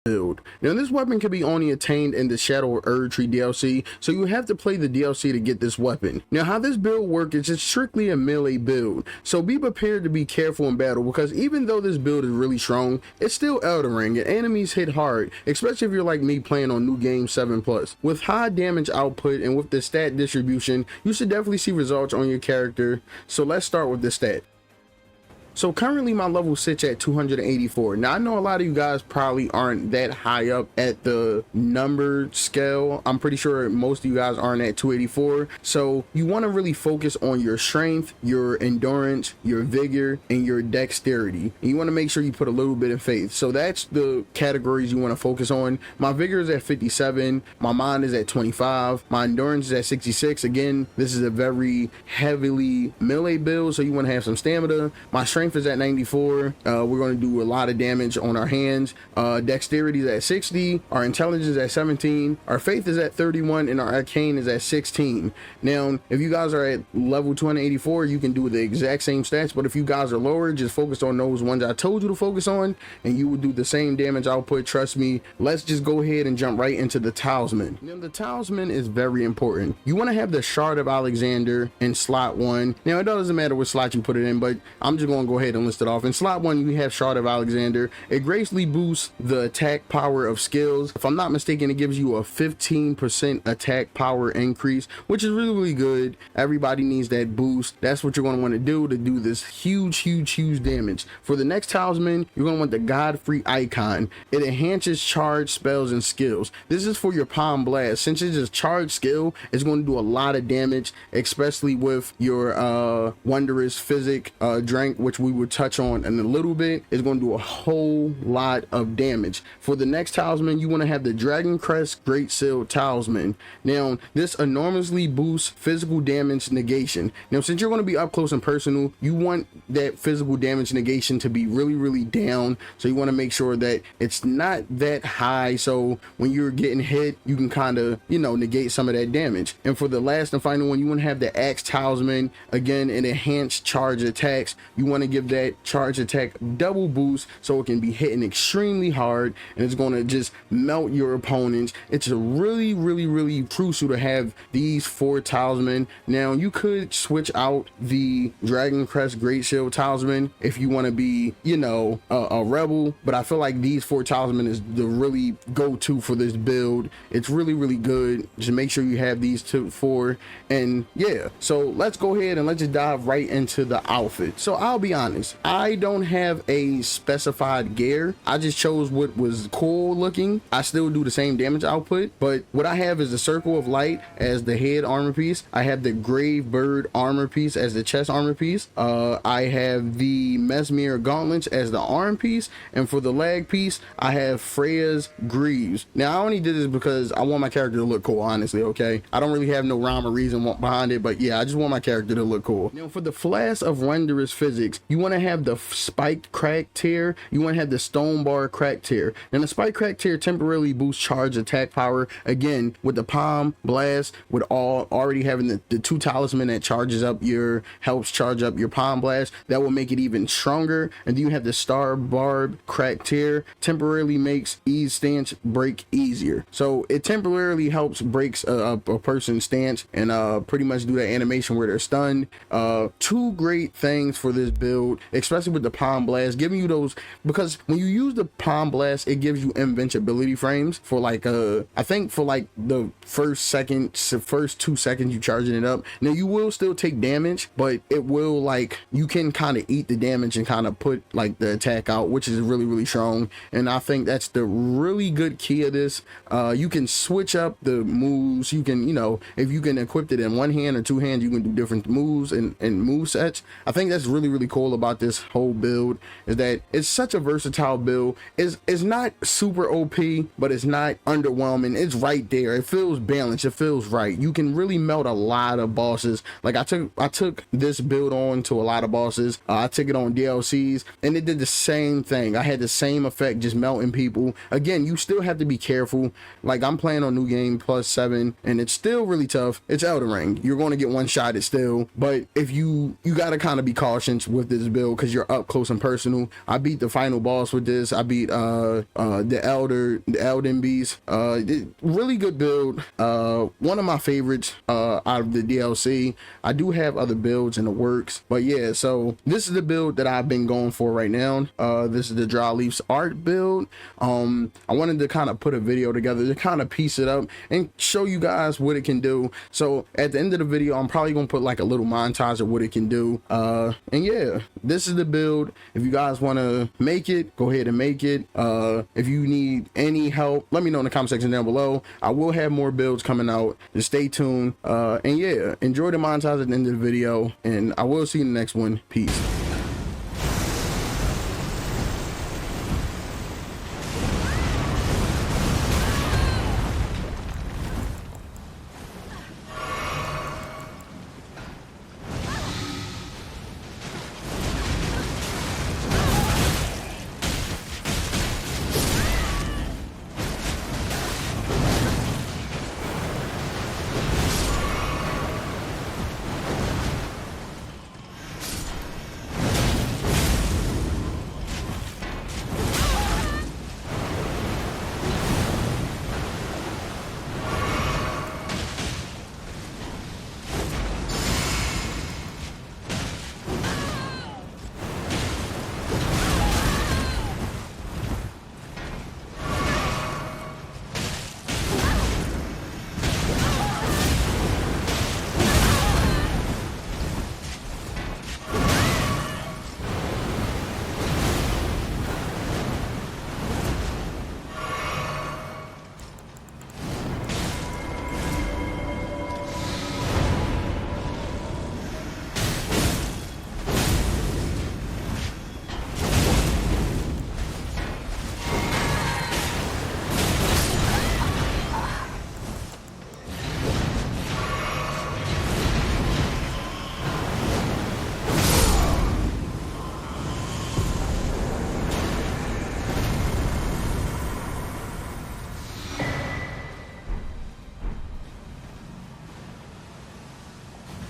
build. Now this weapon can be only attained in the Shadow of Erdtree DLC, so you have to play the DLC to get this weapon. Now how this build works is it's strictly a melee build, so be prepared to be careful in battle, because even though this build is really strong, it's still Elden Ring and enemies hit hard, especially if you're like me playing on New Game 7+. With high damage output and with the stat distribution, you should definitely see results on your character. So let's start with the stat. So currently my level sits at 284. Now I know a lot of you guys probably aren't that high up at the number scale. I'm pretty sure most of you guys aren't at 284. So you want to really focus on your strength, your endurance, your vigor, and your dexterity. And you want to make sure you put a little bit of faith. So that's the categories you want to focus on. My vigor is at 57. My mind is at 25. My endurance is at 66. Again, this is a very heavily melee build, so you want to have some stamina. My strength is at 94. We're going to do a lot of damage on our hands. Dexterity is at 60. Our intelligence is at 17. Our faith is at 31, and our arcane is at 16. Now if you guys are at level 284, you can do the exact same stats, but if you guys are lower, just focus on those ones I told you to focus on and you will do the same damage output. Trust me. Let's just go ahead and jump right into the talisman. Now the talisman is very important. You want to have the Shard of Alexander in slot 1. Now it doesn't matter what slot you put it in, but I'm just going to go ahead and list it off. In slot 1 we have Shard of Alexander. It greatly boosts the attack power of skills. If I'm not mistaken, it gives you a 15% attack power increase, which is really good. Everybody needs that boost. That's what you're going to want to do this huge damage. For the next talisman, you're going to want the Godfrey icon. It enhances charge spells and skills. This is for your Palm Blast. Since it's a charge skill, it's going to do a lot of damage, especially with your wondrous physic drink, which we will touch on in a little bit. Is going to do a whole lot of damage. For the next talisman, you want to have the Dragon Crest Great Seal talisman. Now this enormously boosts physical damage negation. Now since you're going to be up close and personal, you want that physical damage negation to be really down, so you want to make sure that it's not that high, so when you're getting hit you can kind of, you know, negate some of that damage. And for the last and final one, you want to have the Axe talisman. Again, an enhanced charge attacks. You want to give that charge attack double boost, so it can be hitting extremely hard and it's going to just melt your opponents. It's a really crucial to have these 4 talisman. Now you could switch out the Dragon Crest Great Shield talisman if you want to be, you know, a rebel, but I feel like these 4 talisman is the really go-to for this build. It's really good. Just make sure you have these 4. And yeah, so let's go ahead and let's just dive right into the outfit. So I'll be honest, I don't have a specified gear. I just chose what was cool looking. I still do the same damage output, but what I have is the Circle of Light as the head armor piece. I have the Grave Bird armor piece as the chest armor piece. I have the Mesmere gauntlets as the arm piece, and for the leg piece I have Freya's greaves. Now I only did this because I want my character to look cool, honestly. Okay, I don't really have no rhyme or reason behind it, but yeah, I just want my character to look cool. Now for the Flask of Wondrous Physics, you want to have the Spiked Crack Tear. You want to have the Stone Bar Crack Tear. And the Spiked Crack Tear temporarily boosts charge attack power. Again, with the Palm Blast, with already having the 2 talisman that helps charge up your Palm Blast, that will make it even stronger. And then you have the Star Barb Crack Tear, temporarily makes ease stance break easier. So it temporarily helps breaks a person's stance and pretty much do that animation where they're stunned. 2 great things for this build, especially with the Palm Blast, giving you those, because when you use the Palm Blast, it gives you invincibility frames for like I think for like the first 2 seconds you charging it up. Now you will still take damage, but it will, like, you can kind of eat the damage and kind of put like the attack out, which is really strong. And I think that's the really good key of this. You can switch up the moves. You can, you know, if you can equip it in 1 hand or 2 hands, you can do different moves and move sets. I think that's really cool about this whole build, is that it's such a versatile build. It's not super OP, but it's not underwhelming. It's right there. It feels balanced. It feels right. You can really melt a lot of bosses. Like I took this build on to a lot of bosses. I took it on DLCs and it did the same thing. I had the same effect, just melting people. Again, you still have to be careful. Like I'm playing on New Game +7 and it's still really tough. It's Elden Ring. You're going to get one-shotted still, but if you got to kind of be cautious with this build because you're up close and personal. I beat the final boss with this. I beat the Elden Beast. Really good build. One of my favorites out of the DLC. I do have other builds in the works, but yeah, so this is the build that I've been going for right now. This is the Dry Leaf's art build. I wanted to kind of put a video together to kind of piece it up and show you guys what it can do. So at the end of the video, I'm probably gonna put like a little montage of what it can do. And yeah, this is the build. If you guys want to make it, go ahead and make it. If you need any help, let me know in the comment section down below. I will have more builds coming out. Just stay tuned. And yeah, enjoy the montage at the end of the video, and I will see you in the next one. Peace.